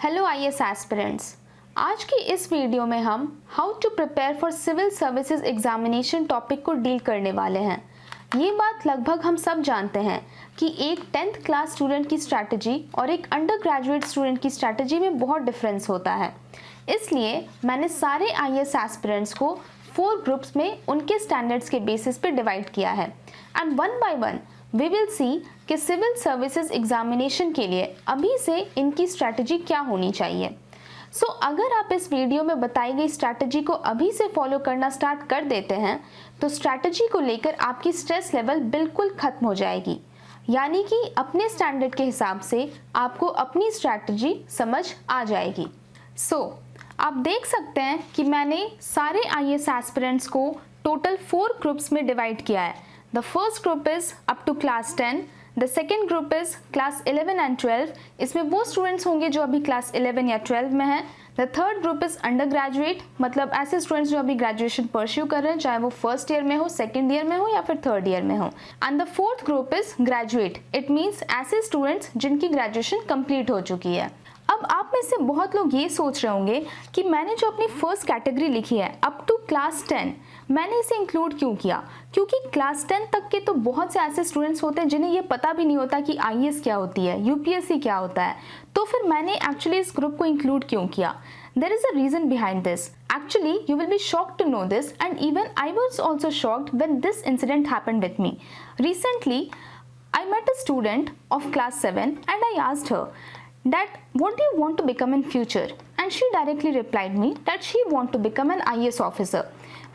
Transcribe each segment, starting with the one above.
Hello IAS aspirants. आज की इस वीडियो में हम how to prepare for civil services examination topic को डील करने वाले हैं। ये बात लगभग हम सब जानते हैं कि एक 10th क्लास स्टूडेंट की स्ट्रैटेजी और एक अंडर ग्रेजुएट स्टूडेंट की स्ट्रैटेजी में बहुत डिफरेंस होता है। इसलिए मैंने सारे आईएएस एस्पिरेंट्स को 4 ग्रुप्स में उनके स्टैंडर्ड्स के बेसिस पे डिवाइड किया है and one by one we will see कि सिविल सर्विसेज एग्जामिनेशन के लिए अभी से इनकी स्ट्रैटेजी क्या होनी चाहिए। सो अगर आप इस वीडियो में बताई गई स्ट्रैटेजी को अभी से फॉलो करना स्टार्ट कर देते हैं तो स्ट्रैटेजी को लेकर आपकी स्ट्रेस लेवल बिल्कुल खत्म हो जाएगी, यानी कि अपने स्टैंडर्ड के हिसाब से आपको अपनी स्ट्रैटेजी समझ आ जाएगी। आप देख सकते हैं कि मैंने सारे आईएएस एस्पिरेंट्स को टोटल 4 ग्रुप्स में डिवाइड किया है। The first group is up to class 10, the second group is class 11 and 12, इसमें वो स्टूडेंट्स होंगे जो अभी क्लास 11 या 12 में हैं। The third group is undergraduate, मतलब ऐसे स्टूडेंट्स जो अभी ग्रेजुएशन परस्यू कर रहे हैं, चाहे वो फर्स्ट ईयर में हो, सेकेंड ईयर में हो या फिर थर्ड ईयर में हो। And the fourth group is graduate, it means ऐसे स्टूडेंट्स जिनकी ग्रेजुएशन कंप्लीट हो चुकी है। अब आप में से बहुत लोग ये सोच रहे होंगे कि मैंने जो अपनी फर्स्ट कैटेगरी लिखी है अप टू क्लास 10, मैंने इसे इंक्लूड क्यों किया? क्योंकि क्लास 10 तक के तो बहुत से ऐसे स्टूडेंट्स होते हैं जिन्हें ये पता भी नहीं होता कि आईएएस क्या होती है, यूपीएससी क्या होता है। तो फिर मैंने एक्चुअली इस ग्रुप को इंक्लूड क्यों किया? There is a reason behind this. Actually, you will be shocked to know this, and even I was also shocked when this incident happened with me. Recently, I met a student of class 7 and I asked her that what do you want to become in future, and she directly replied me that she want to become an IAS officer.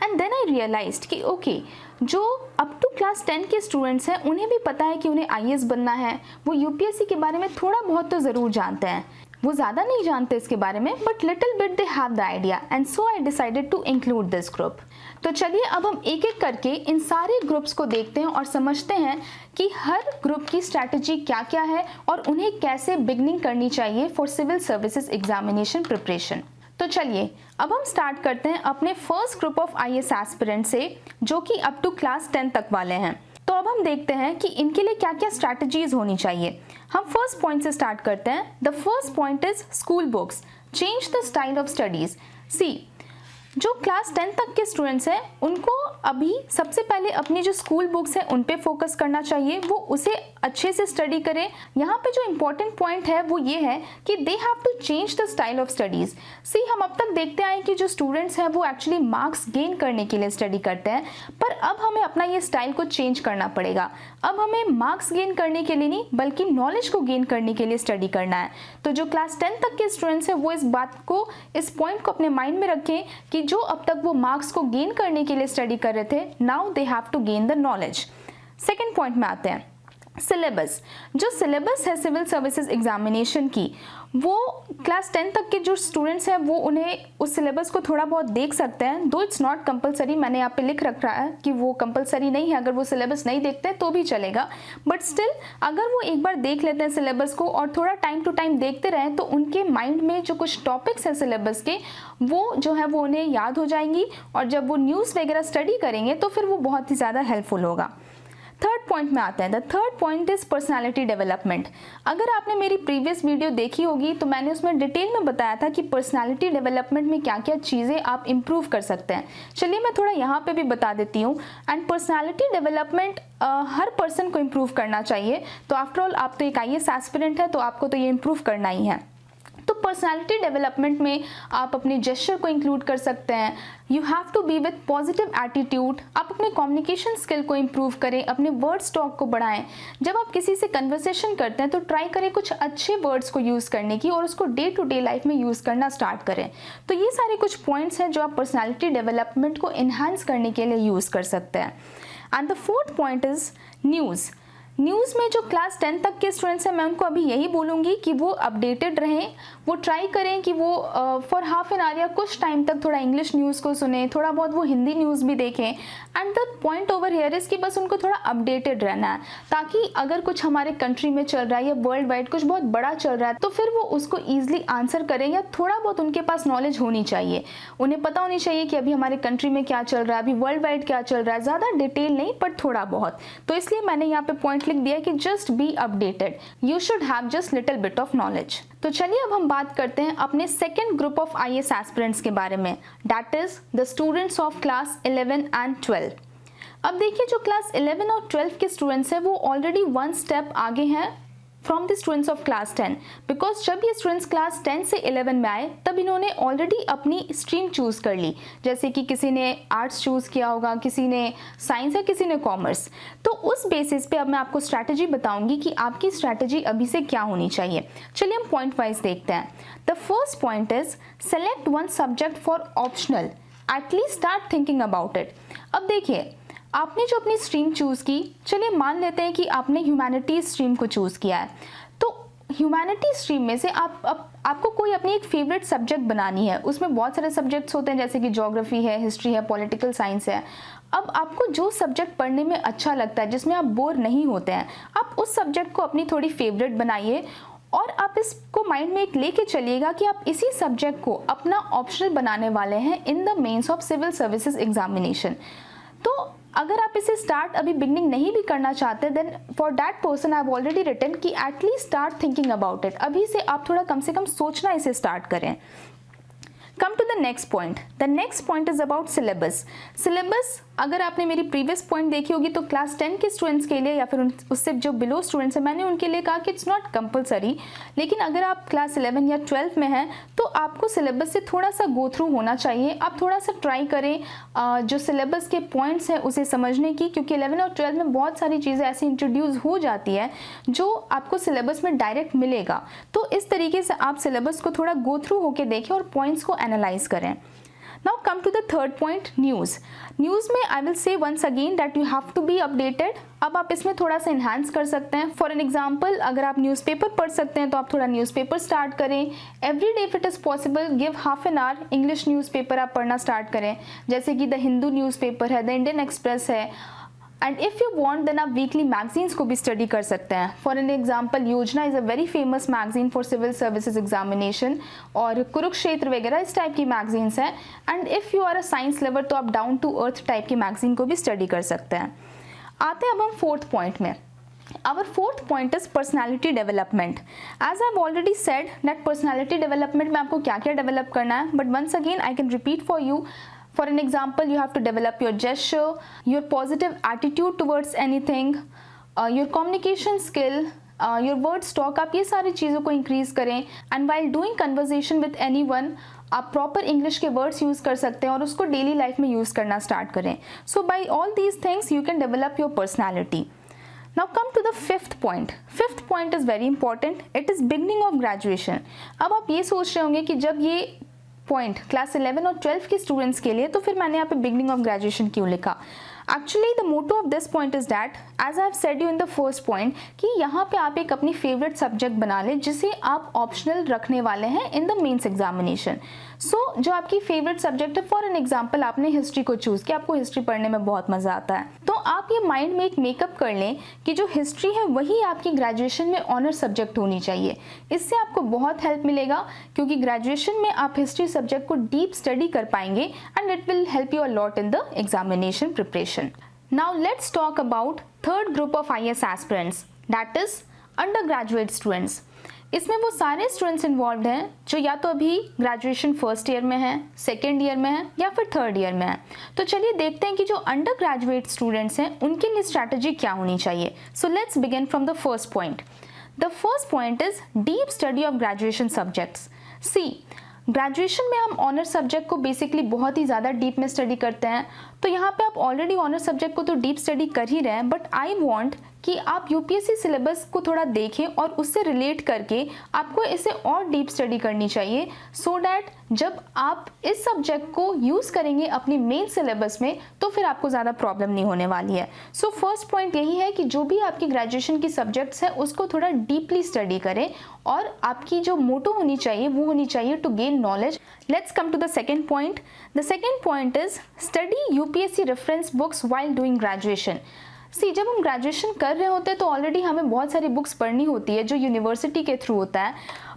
And then I realized कि okay, जो up to class 10 के students हैं उन्हें भी पता है कि उन्हें आईएएस बनना है, वो यूपीएससी के बारे में थोड़ा बहुत तो ज़रूर जानते हैं, वो ज़्यादा नहीं जानते इसके बारे में, but little bit they have the idea, and so I decided to include this group. तो चलिए अब हम एक एक करके इन सारे ग्रुप्स को देखते हैं और समझते हैं कि हर ग्रुप की स्ट्रैटेजी क्या क्या है और उन्हें कैसे बिगनिंग करनी चाहिए for civil services examination preparation. तो चलिए अब हम स्टार्ट करते हैं अपने first group of IAS aspirant से, जो कि अप टू क्लास 10 तक वाले हैं। तो अब हम देखते हैं कि इनके लिए क्या क्या स्ट्रैटेजीज होनी चाहिए। हम फर्स्ट पॉइंट से स्टार्ट करते हैं। The first point is school books, change the style of studies. See, जो क्लास 10 तक के स्टूडेंट्स हैं उनको अभी सबसे पहले अपनी जो स्कूल बुक्स हैं उन पे फोकस करना चाहिए, वो उसे अच्छे से स्टडी करें। यहाँ पे जो इम्पोर्टेंट पॉइंट है वो ये है कि they have to change the style of studies. See, हम अब तक देखते आए कि जो स्टूडेंट्स हैं वो एक्चुअली मार्क्स गेन करने के लिए स्टडी करते हैं, पर अब हमें अपना ये स्टाइल को चेंज करना पड़ेगा। अब हमें मार्क्स गेन करने के लिए नहीं बल्कि नॉलेज को गेन करने के लिए स्टडी करना है। तो जो क्लास 10 तक के स्टूडेंट्स हैं वो इस बात को, इस पॉइंट को अपने माइंड में रखें कि जो अब तक वो मार्क्स को गेन करने के लिए स्टडी कर रहे थे, now they have to gain the knowledge. Second point में आते हैं, सिलेबस। जो सिलेबस है सिविल सर्विसेज एग्जामिनेशन की, वो क्लास 10 तक के जो स्टूडेंट्स हैं वो उन्हें उस सिलेबस को थोड़ा बहुत देख सकते हैं, दो इट्स नॉट कंपलसरी। मैंने यहाँ पे लिख रखा है कि वो कंपलसरी नहीं है, अगर वो सिलेबस नहीं देखते तो भी चलेगा, बट स्टिल अगर वो एक बार देख लेते हैं सिलेबस को और थोड़ा टाइम टू टाइम देखते रहें तो उनके माइंड में जो कुछ टॉपिक्स हैं सिलेबस के वो जो है वो उन्हें याद हो जाएंगी, और जब वो न्यूज़ वगैरह स्टडी करेंगे तो फिर वो बहुत ही ज़्यादा हेल्पफुल होगा। थर्ड पॉइंट में आते हैं। The third point is personality development. अगर आपने मेरी प्रीवियस वीडियो देखी होगी तो मैंने उसमें डिटेल में बताया था कि पर्सनालिटी डेवलपमेंट में क्या क्या चीज़ें आप इम्प्रूव कर सकते हैं। चलिए मैं थोड़ा यहाँ पे भी बता देती हूँ। And personality development her person को इम्प्रूव करना चाहिए। तो आफ्टर ऑल आप तो एक आईएएस एस्पिरेंट है, तो आपको तो ये इम्प्रूव करना ही है। तो पर्सनालिटी डेवलपमेंट में आप अपने जेस्चर को इंक्लूड कर सकते हैं। You have to be with positive attitude. आप अपने कम्युनिकेशन स्किल को इम्प्रूव करें, अपने वर्ड स्टॉक को बढ़ाएं। जब आप किसी से कन्वर्सेशन करते हैं तो ट्राई करें कुछ अच्छे वर्ड्स को यूज़ करने की और उसको डे टू डे लाइफ में यूज़ करना स्टार्ट करें। तो ये सारे कुछ पॉइंट्स हैं जो आप पर्सनालिटी डेवलपमेंट को इन्हांस करने के लिए यूज़ कर सकते हैं। And the fourth point is news. News में जो क्लास 10 तक के स्टूडेंट्स हैं मैं उनको अभी यही बोलूँगी कि वो अपडेटेड रहें, वो ट्राई करें कि वो फॉर हाफ एन आवर या कुछ टाइम तक थोड़ा इंग्लिश न्यूज़ को सुने, थोड़ा बहुत वो हिंदी न्यूज़ भी देखें। And the point over here is कि बस उनको थोड़ा अपडेटेड रहना है, ताकि अगर कुछ हमारे कंट्री में चल रहा है या वर्ल्ड वाइड कुछ बहुत बड़ा चल रहा है तो फिर वो उसको ईजिली आंसर करें, या थोड़ा बहुत उनके पास नॉलेज होनी चाहिए। उन्हें पता होनी चाहिए कि अभी हमारे कंट्री में क्या चल रहा है, अभी वर्ल्ड वाइड क्या चल रहा है, ज़्यादा डिटेल नहीं पर थोड़ा बहुत। तो इसलिए मैंने यहाँ पे पॉइंट पॉइंट लिख दिया कि just be updated, you should have just little bit of knowledge. तो चलिए अब हम बात करते हैं अपने second group of IAS aspirants के बारे में, that is the students of class 11 and 12। अब देखिए जो क्लास 11 और 12 के स्टूडेंट्स हैं वो ऑलरेडी वन स्टेप आगे हैं from the students of class 10, because जब ये स्टूडेंट्स क्लास 10 से 11 में आए तब इन्होंने ऑलरेडी अपनी स्ट्रीम चूज़ कर ली, जैसे कि किसी ने आर्ट्स चूज़ किया होगा, किसी ने साइंस या किसी ने कॉमर्स। तो उस बेसिस पे अब मैं आपको स्ट्रैटेजी बताऊंगी कि आपकी स्ट्रैटेजी अभी से क्या होनी चाहिए। चलिए हम पॉइंट वाइज देखते हैं। The first point is select one subject for optional, at least start thinking about it. अब देखिए आपने जो अपनी स्ट्रीम चूज़ की, चलिए मान लेते हैं कि आपने ह्यूमैनिटीज स्ट्रीम को चूज़ किया है, तो ह्यूमैनिटीज स्ट्रीम में से आपको कोई अपनी एक फेवरेट सब्जेक्ट बनानी है। उसमें बहुत सारे सब्जेक्ट्स होते हैं जैसे कि ज्योग्राफी है, हिस्ट्री है, पॉलिटिकल साइंस है। अब आपको जो सब्जेक्ट पढ़ने में अच्छा लगता है, जिसमें आप बोर नहीं होते हैं, आप उस सब्जेक्ट को अपनी थोड़ी फेवरेट बनाइए और आप इसको माइंड में एक लेके चलिएगा कि आप इसी सब्जेक्ट को अपना ऑप्शनल बनाने वाले हैं in the mains of civil services examination. तो अगर आप इसे स्टार्ट अभी बिगनिंग नहीं भी करना चाहते, then for that person I have already written कि at least start thinking about it. अभी से आप थोड़ा कम से कम सोचना इसे स्टार्ट करें। Come to the next point. The next point is about syllabus. Syllabus अगर आपने मेरी प्रीवियस पॉइंट देखी होगी तो क्लास 10 के स्टूडेंट्स के लिए या फिर उससे जो बिलो स्टूडेंट्स हैं, मैंने उनके लिए कहा कि इट्स नॉट कंपलसरी, लेकिन अगर आप क्लास 11 या 12 में हैं तो आपको सिलेबस से थोड़ा सा गो थ्रू होना चाहिए। आप थोड़ा सा ट्राई करें जो सिलेबस के पॉइंट्स हैं उसे समझने की, क्योंकि 11 और 12 में बहुत सारी चीज़ें ऐसी इंट्रोड्यूस हो जाती है जो आपको सिलेबस में डायरेक्ट मिलेगा। तो इस तरीके से आप सिलेबस को थोड़ा गो थ्रू होकर देखें और पॉइंट्स को एनालाइज करें। Now come to the third point, news. News में I will say once again that you have to be updated. अब आप इसमें थोड़ा सा enhance कर सकते हैं। फॉर एन एग्जाम्पल अगर आप न्यूज़पेपर पढ़ सकते हैं तो आप थोड़ा न्यूज़पेपर स्टार्ट करें। Every day if it is possible give half an hour English newspaper आप पढ़ना स्टार्ट करें, जैसे कि द हिंदू न्यूज़पेपर है, द इंडियन एक्सप्रेस है। And if you want then आप वीकली मैगजीन्स को भी स्टडी कर सकते हैं। For an example Yojana is a very famous magazine for civil services examination, और कुरुक्षेत्र वगैरह इस टाइप की मैगजीन्स हैं। And if you are a science lover तो आप डाउन टू अर्थ टाइप की मैगजीन को भी स्टडी कर सकते हैं। आते हैं अब हम फोर्थ पॉइंट में। Our fourth point is personality development. As I've already said that personality development में आपको क्या क्या डेवलप करना है, but once again I can repeat for you. For an example, you have to develop your gesture, your positive attitude towards anything, your communication skill, your word stock. आप ये सारी चीज़ों को increase करें। And while doing conversation with anyone, आप proper English के words use कर सकते हैं और उसको daily life में use करना start करें। So by all these things, you can develop your personality. Now come to the fifth point. Fifth point is very important. It is beginning of graduation. अब आप ये सोच रहे होंगे कि जब ये पॉइंट क्लास 11 और 12 के स्टूडेंट्स के लिए, तो फिर मैंने यहाँ पे बिगनिंग ऑफ ग्रेजुएशन क्यों लिखा। Actually the motto of this point is that as I have said you in the first point कि यहाँ पे आप एक अपनी फेवरेट सब्जेक्ट बना लें जिसे आप ऑप्शनल रखने वाले हैं इन द मेंस एग्जामिनेशन। सो जो आपकी फेवरेट सब्जेक्ट है, फॉर एन एग्जाम्पल आपने हिस्ट्री को चूज़ किया, आपको हिस्ट्री पढ़ने में बहुत मज़ा आता है, तो आप ये माइंड में एक मेकअप कर लें कि जो हिस्ट्री है वही आपकी ग्रेजुएशन में ऑनर सब्जेक्ट होनी चाहिए। इससे आपको बहुत हेल्प मिलेगा क्योंकि ग्रेजुएशन में आप हिस्ट्री सब्जेक्ट को डीप स्टडी कर पाएंगे and it will help you a lot in the examination preparation. Now let's talk about third group of IAS aspirants, that is under graduate students. इसमें वो सारे स्टूडेंट्स इन्वॉल्व हैं जो या तो अभी ग्रेजुएशन फर्स्ट ईयर में हैं, सेकेंड ईयर में हैं या फिर थर्ड ईयर में हैं। तो चलिए देखते हैं कि जो अंडर ग्रेजुएट स्टूडेंट्स हैं उनके लिए स्ट्रैटेजी क्या होनी चाहिए। So let's begin from the first point. The first point is deep study of graduation subjects. See graduation में हम ऑनर सब्जेक्ट को बेसिकली बहुत ही ज़्यादा डीप में स्टडी करते हैं, तो यहाँ पे आप ऑलरेडी ऑनर सब्जेक्ट को तो डीप स्टडी कर ही रहे हैं, बट आई वांट कि आप यूपीएससी सिलेबस को थोड़ा देखें और उससे रिलेट करके आपको इसे और डीप स्टडी करनी चाहिए सो डैट जब आप इस सब्जेक्ट को यूज़ करेंगे अपनी मेन सिलेबस में तो फिर आपको ज़्यादा प्रॉब्लम नहीं होने वाली है। सो फर्स्ट पॉइंट यही है कि जो भी आपकी ग्रेजुएशन की सब्जेक्ट्स हैं उसको थोड़ा डीपली स्टडी करें और आपकी जो मोटो होनी चाहिए वो होनी चाहिए to gain knowledge. Let's come to the second point. The second point is study UPSC reference books while doing graduation. See जब हम ग्रेजुएशन कर रहे होते हैं तो ऑलरेडी हमें बहुत सारी बुक्स पढ़नी होती है जो यूनिवर्सिटी के थ्रू होता है,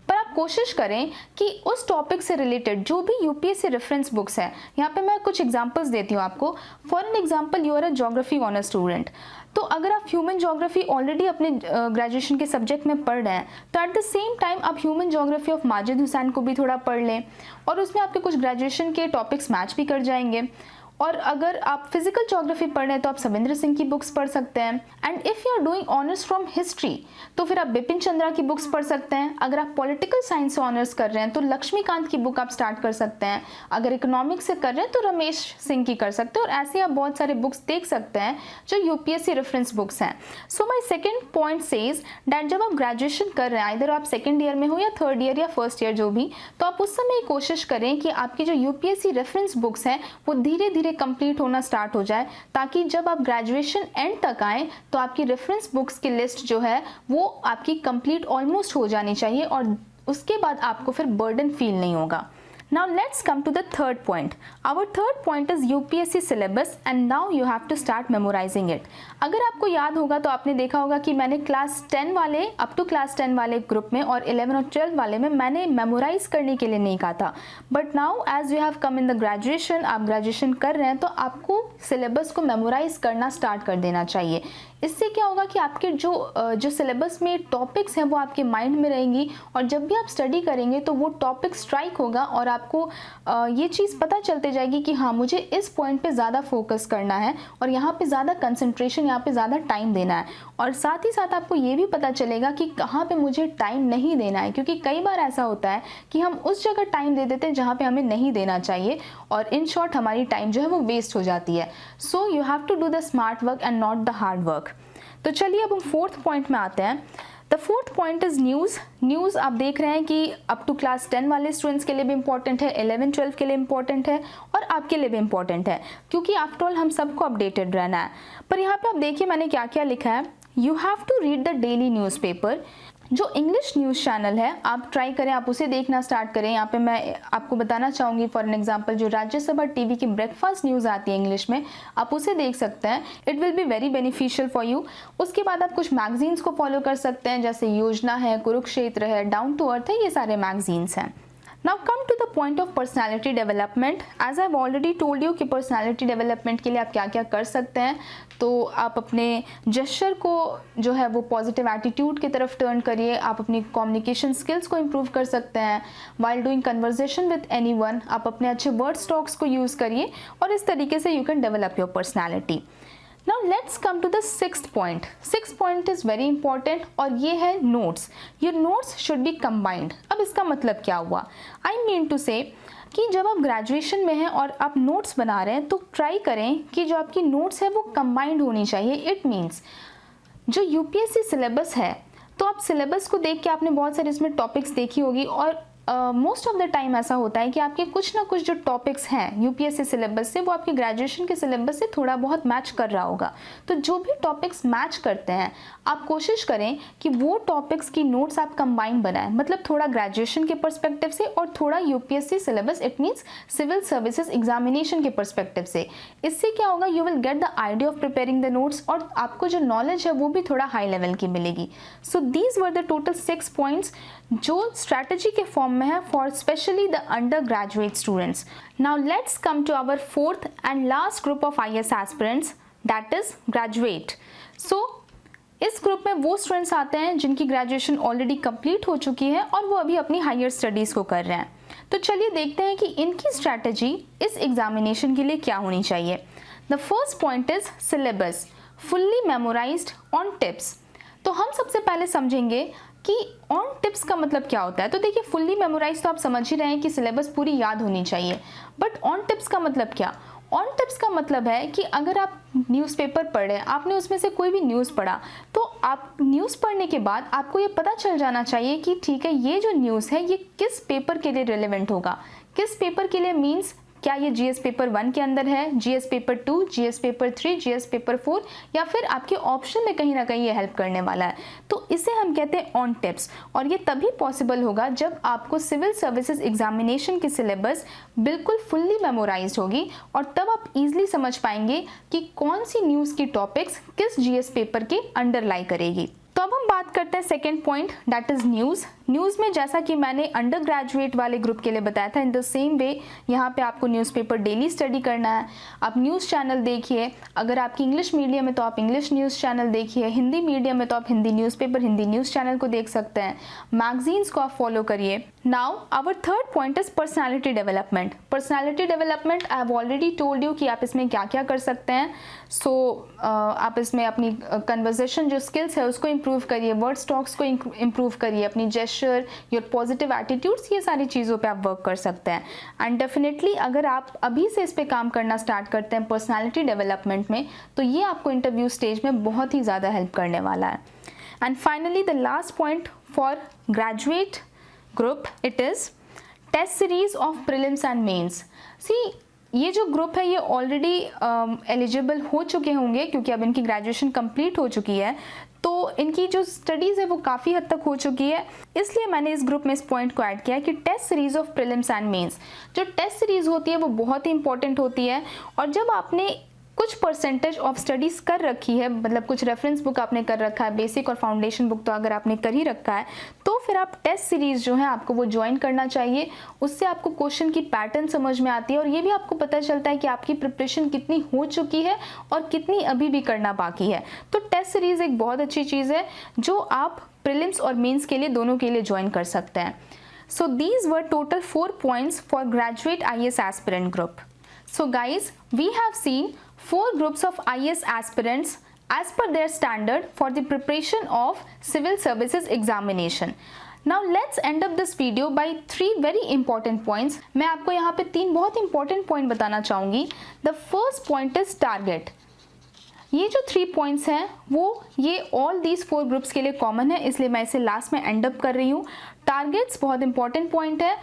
पर आप कोशिश करें कि उस टॉपिक से रिलेटेड जो भी यूपीएससी रेफरेंस बुक्स है, यहाँ पे मैं कुछ एग्जांपल्स देती हूँ आपको। For an example, you are a geography honour student, तो अगर आप ह्यूमन ज्योग्राफी ऑलरेडी अपने ग्रेजुएशन के सब्जेक्ट में पढ़ रहे हैं तो एट द सेम टाइम आप human geography of Majid Hussain को भी थोड़ा पढ़ लें और उसमें आपके कुछ ग्रेजुएशन के टॉपिक्स मैच भी कर जाएंगे। और अगर आप फिजिकल ज्योग्राफी पढ़ रहे हैं तो आप सविंद्र सिंह की बुक्स पढ़ सकते हैं। And if you are doing honours from history तो फिर आप बिपिन चंद्रा की बुक्स पढ़ सकते हैं। अगर आप पॉलिटिकल साइंस से ऑनर्स कर रहे हैं तो लक्ष्मीकांत की बुक आप स्टार्ट कर सकते हैं। अगर इकोनॉमिक्स से कर रहे हैं तो रमेश सिंह की कर सकते हैं। और ऐसे आप बहुत सारे बुक्स देख सकते हैं जो यूपीएससी रेफरेंस बुक्स हैं। So my second point says that जब आप ग्रेजुएशन कर रहे हैं, इधर आप सेकेंड ईयर में हो या थर्ड ईयर या फर्स्ट ईयर जो भी, तो आप उस समय कोशिश करें कि आपकी जो यूपीएससी रेफरेंस बुक्स हैं वो धीरे धीरे कंप्लीट होना स्टार्ट हो जाए, ताकि जब आप ग्रेजुएशन एंड तक आए तो आपकी रेफरेंस बुक्स की लिस्ट जो है वो आपकी कंप्लीट ऑलमोस्ट हो जानी चाहिए और उसके बाद आपको फिर बर्डन फील नहीं होगा। Now let's come to the third point. Our third point is UPSC syllabus and now you have to start memorizing it. अगर आपको याद होगा तो आपने देखा होगा कि मैंने क्लास 10 वाले अप टू क्लास 10 वाले ग्रुप में और 11 और 12 वाले में मैंने मेमोराइज करने के लिए नहीं कहा था। But now as you have come in the graduation, आप ग्रेजुएशन कर रहे हैं तो आपको सिलेबस को मेमोराइज करना स्टार्ट कर देना चाहिए। इससे क्या होगा कि आपके जो सिलेबस में टॉपिक्स हैं वो आपके माइंड में रहेंगी और जब भी आप स्टडी करेंगे तो वो टॉपिक स्ट्राइक होगा और आपको ये चीज़ पता चलते जाएगी कि हाँ, मुझे इस पॉइंट पे ज़्यादा फोकस करना है और यहाँ पे ज़्यादा कंसंट्रेशन, यहाँ पे ज़्यादा टाइम देना है। और साथ ही साथ आपको ये भी पता चलेगा कि कहाँ पे मुझे टाइम नहीं देना है, क्योंकि कई बार ऐसा होता है कि हम उस जगह टाइम दे देते हैं जहाँ पे हमें नहीं देना चाहिए और इन शॉर्ट हमारी टाइम जो है वो वेस्ट हो जाती है। So you have to do the smart work and not the hard work. तो चलिए अब हम फोर्थ पॉइंट में आते हैं। The fourth point is news. News आप देख रहे हैं कि अप टू क्लास 10 वाले स्टूडेंट्स के लिए भी इंपॉर्टेंट है, 11 12 के लिए इंपॉर्टेंट है और आपके लिए भी इंपॉर्टेंट है, क्योंकि आफ्टर ऑल हम सबको अपडेटेड रहना है। पर यहाँ पे आप देखिए मैंने क्या क्या लिखा है। You have to read the daily newspaper. जो इंग्लिश न्यूज़ चैनल है आप ट्राई करें, आप उसे देखना स्टार्ट करें। यहाँ पे मैं आपको बताना चाहूँगी फॉर एन एग्जांपल, जो राज्यसभा टीवी की ब्रेकफास्ट न्यूज़ आती है इंग्लिश में, आप उसे देख सकते हैं। It will be very beneficial for you. उसके बाद आप कुछ मैगजीन्स को फॉलो कर सकते हैं, जैसे योजना है, कुरुक्षेत्र है, डाउन टू अर्थ है, ये सारे मैगजीन्स हैं। Now come to the point of personality development. As I've already told you कि personality development के लिए आप क्या क्या कर सकते हैं। तो आप अपने जेस्चर को जो है वो पॉजिटिव एटीट्यूड की तरफ टर्न करिए। आप अपनी कम्युनिकेशन स्किल्स को इम्प्रूव कर सकते हैं। While doing conversation with anyone, आप अपने अच्छे वर्ड स्टॉक्स को यूज़ करिए और इस तरीके से you can develop your personality. Now let's come to the sixth point. Sixth point is very important और ये है notes. Your notes should be combined. अब इसका मतलब क्या हुआ? I mean to say कि जब आप ग्रेजुएशन में हैं और आप नोट्स बना रहे हैं तो ट्राई करें कि जो आपकी नोट्स है वो कंबाइंड होनी चाहिए। इट मीन्स जो यूपीएससी सिलेबस है तो आप सिलेबस को देख के आपने बहुत सारे इसमें टॉपिक्स देखी होगी और मोस्ट ऑफ द टाइम ऐसा होता है कि आपके कुछ ना कुछ जो टॉपिक्स हैं यूपीएससी सिलेबस से वो आपके ग्रेजुएशन के सिलेबस से थोड़ा बहुत मैच कर रहा होगा। तो जो भी टॉपिक्स मैच करते हैं आप कोशिश करें कि वो टॉपिक्स की नोट्स आप कंबाइन बनाएं, मतलब थोड़ा ग्रेजुएशन के पर्सपेक्टिव से और थोड़ा UPSC syllabus, it means civil services examination के पर्सपेक्टिव से। इससे क्या होगा, you will get the idea of preparing the notes और आपको जो नॉलेज है वो भी थोड़ा हाई लेवल की मिलेगी। So these were the total 6 points जो स्ट्रैटेजी के फॉर्म में है for specially the undergraduate students. Now let's come to our fourth and last group of IAS aspirants, that is graduate. So इस group में वो students आते हैं जिनकी ग्रेजुएशन ऑलरेडी कंप्लीट हो चुकी है और वो अभी अपनी हायर स्टडीज़ को कर रहे हैं। तो चलिए देखते हैं कि इनकी स्ट्रैटेजी इस एग्जामिनेशन के लिए क्या होनी चाहिए। The first point is syllabus fully memorised on tips. तो हम सबसे पहले समझेंगे कि ऑन टिप्स का मतलब क्या होता है। तो देखिए फुल्ली मेमोराइज तो आप समझ ही रहे हैं कि सिलेबस पूरी याद होनी चाहिए, बट ऑन टिप्स का मतलब क्या? ऑन टिप्स का मतलब है कि अगर आप न्यूज़पेपर पढ़े, आपने उसमें से कोई भी न्यूज़ पढ़ा, तो आप न्यूज़ पढ़ने के बाद आपको ये पता चल जाना चाहिए कि ठीक है ये जो न्यूज़ है ये किस पेपर के लिए रिलेवेंट होगा। किस पेपर के लिए मीन्स क्या ये जीएस पेपर 1 के अंदर है, GS paper 2, GS paper 3, GS paper 4, या फिर आपके ऑप्शन में कहीं ना कहीं ये हेल्प करने वाला है। तो इसे हम कहते हैं ऑन टिप्स और ये तभी पॉसिबल होगा जब आपको सिविल सर्विसेज एग्जामिनेशन की सिलेबस बिल्कुल फुल्ली मेमोराइज्ड होगी और तब आप इजीली समझ पाएंगे कि कौन सी न्यूज़ की टॉपिक्स किस जीएस पेपर के अंडर लाई करेगी। तो अब हम बात करते हैं second point, that is news. News में जैसा कि मैंने अंडर ग्रेजुएट वाले ग्रुप के लिए बताया था, इन द सेम वे यहाँ पे आपको न्यूज़पेपर डेली स्टडी करना है। आप न्यूज़ चैनल देखिए, अगर आपकी इंग्लिश मीडियम है तो आप इंग्लिश न्यूज़ चैनल देखिए, हिंदी मीडियम है तो आप Hindi newspaper, Hindi news channel को देख सकते हैं, मैगजीन्स को आप फॉलो करिए। Now our third point is personality development. Personality development I have already told you कि आप इसमें क्या क्या कर सकते हैं। आप इसमें अपनी कन्वर्सेशन जो स्किल्स है उसको इम्प्रूव करिए, वर्ड स्टॉक्स को इम्प्रूव करिए, अपनी जेस्चर, योर पॉजिटिव एटीट्यूड्स, ये सारी चीज़ों पे आप वर्क कर सकते हैं। एंड डेफिनेटली अगर आप अभी से इस पे काम करना स्टार्ट करते हैं पर्सनैलिटी डेवलपमेंट में, तो ये आपको इंटरव्यू स्टेज में बहुत ही ज़्यादा हेल्प करने वाला है। And finally the last point for graduate group, it is test series of prelims and mains. See ये जो ग्रुप है ये ऑलरेडी एलिजिबल हो चुके होंगे क्योंकि अब इनकी ग्रेजुएशन कंप्लीट हो चुकी है, तो इनकी जो स्टडीज़ है वो काफ़ी हद तक हो चुकी है। इसलिए मैंने इस ग्रुप में इस पॉइंट को ऐड किया है कि test series of prelims and mains, जो टेस्ट सीरीज होती है वो बहुत ही इंपॉर्टेंट होती है। और जब आपने कुछ परसेंटेज ऑफ स्टडीज़ कर रखी है, मतलब कुछ रेफरेंस बुक आपने कर रखा है, बेसिक और फाउंडेशन बुक तो अगर आपने कर ही रखा है, तो फिर आप टेस्ट सीरीज़ जो है आपको वो ज्वाइन करना चाहिए। उससे आपको क्वेश्चन की पैटर्न समझ में आती है और ये भी आपको पता चलता है कि आपकी प्रिपरेशन कितनी हो चुकी है और कितनी अभी भी करना बाकी है। तो टेस्ट सीरीज़ एक बहुत अच्छी चीज़ है जो आप प्रीलिम्स और मेंस के लिए दोनों के लिए ज्वाइन कर सकते हैं। सो these were total 4 points for graduate IAS aspirant group. So guys, we have seen 4 groups of IAS aspirants as per their standard for the preparation of civil services examination. Now let's end up this video by 3 very important points. मैं आपको यहाँ पे 3 बहुत important point बताना चाहूँगी. The first point is target. ये जो 3 points हैं वो ये ऑल दीज 4 ग्रुप्स के लिए कॉमन है, इसलिए मैं इसे लास्ट में एंड अप कर रही हूँ. टारगेट्स बहुत इंपॉर्टेंट पॉइंट है,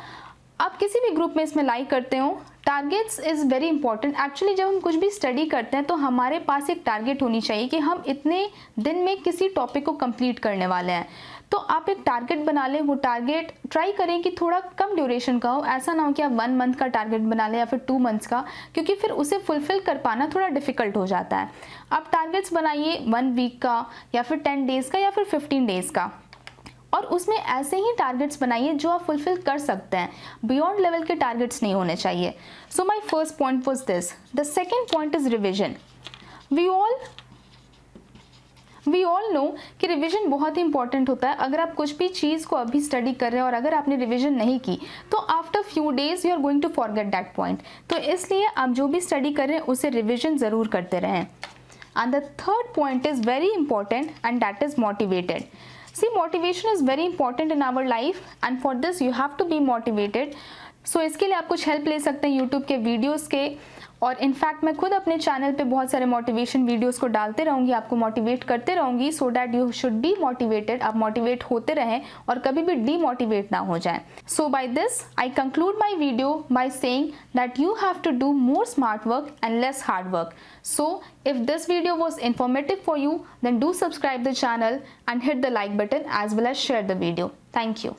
आप किसी भी ग्रुप में इसमें लाइक करते हो, targets is very important. Actually जब हम कुछ भी स्टडी करते हैं तो हमारे पास एक टारगेट होनी चाहिए कि हम इतने दिन में किसी टॉपिक को कंप्लीट करने वाले हैं. तो आप एक टारगेट बना लें, वो टारगेट ट्राई करें कि थोड़ा कम ड्यूरेशन का हो. ऐसा ना हो कि आप 1 मंथ का टारगेट बना लें या फिर 2 मंथ्स का, क्योंकि फिर उसे फुलफिल कर पाना थोड़ा डिफिकल्ट हो जाता है. आप टारगेट्स बनाइए 1 वीक का या फिर 10 डेज़ का या फिर 15 डेज़ का, और उसमें ऐसे ही टारगेट्स बनाइए जो आप फुलफिल कर सकते हैं. बियॉन्ड लेवल के टारगेट्स नहीं होने चाहिए. So my first point was this. The second point is revision. We all know कि रिवीजन बहुत ही इंपॉर्टेंट होता है. अगर आप कुछ भी चीज़ को अभी स्टडी कर रहे हैं और अगर आपने रिवीजन नहीं की तो after few days you are going to forget that point. तो इसलिए आप जो भी स्टडी कर रहे हैं उसे रिवीजन ज़रूर करते रहें. And the third point is very important and that is motivated. See, motivation is very important in our life and for this you have to be motivated. So इसके लिए आप कुछ हेल्प ले सकते हैं YouTube के वीडियोस के, और इनफैक्ट मैं खुद अपने चैनल पे बहुत सारे मोटिवेशन वीडियोस को डालते रहूँगी, आपको मोटिवेट करते रहूँगी, so that you should be motivated. आप मोटिवेट होते रहें और कभी भी डीमोटिवेट ना हो जाए. So by this I conclude my video by saying that you have to do more smart work and less hard work. So if this video was informative for you, then do subscribe the channel and hit the like button as well as share the video. Thank you.